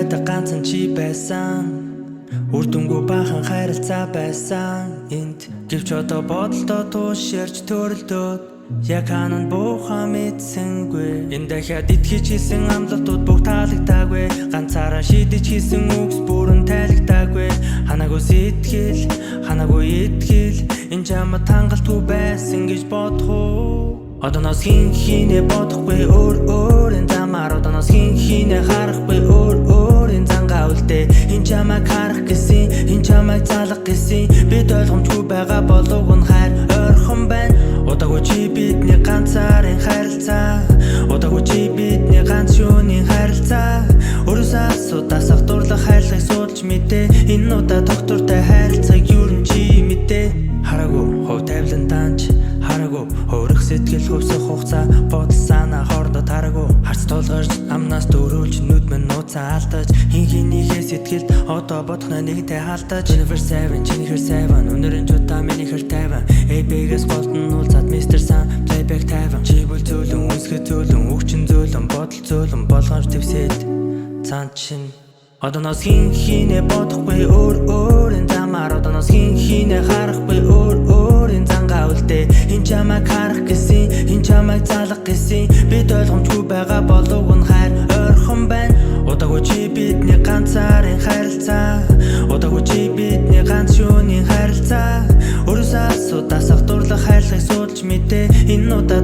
надад ганцхан чи байсан үр дүнгүй бахан хайралцаа байсан энд гэвч одоо бодолдоо туш ярьж төрөлдөөд яг ханан буухаа мэдсэнгүй энэ дахиад итгэж хийсэн амлалтууд бүгд таалагдаагүй ганцаараа шийдэж хийсэн үгс бүрэн тайлагдаагүй ханаагүй сэтгэл ханаагүй итгэл энэ чамд хангалтгүй байсан гэж бодох уу одооноос хинэ бодохгүй өөр замаар одооноос хинэ харахгүй өөр зангаа үлдээ энэ чамайг харах гэсэн энэ чамайг залах гэсэн бид ойлгомжгүй байгаа болов нь хайр ойрхон байна удаагүй чи бидний ганцаараа харилцаа удаагүй чи бидний ганц юуны харилцаа өрөөсөө асуудасах дурлах хайрлах судалж мэдээ энэ удаа доктортай харилцааг юу нь чи мэдээ хараагүй хов тавилан данч хараагүй хөрөх сэтгэл хөвсөх хугацаа бодол санаа хоорондоо тараагүй харц тулгарч амнаас дөрүүлж нүд минь нууцаа алдаж хинхэнийхээ сэтгэлд одоо бодохна нэгтэй халтаж Jennifer Seven өнөрийн чудаа миний хэр тайван AB-гээс голтон уулзаад Mr. Sam playback тайван чи бүл зөөлөн үсгэ зөөлөн өгчин зөөлөн бодол зөөлөн болгоомж твсэд цаан чин одооноос хинэ бодохгүй өөр замаар одооноос хинэ харахгүй өөр зангаа үлдээ энэ чамайг харах гэсэн энэ чамайг залах гэсэн бид ойлгомжгүй байгаа болов нь хайр ойрхон байна удаагүй чи бидний ганцаараа харилцаа удаагүй чи бидний ганц юуны харилцаа өрөөсөө асуудасах дурлах хайрлах судалж мэдээ энэ удаа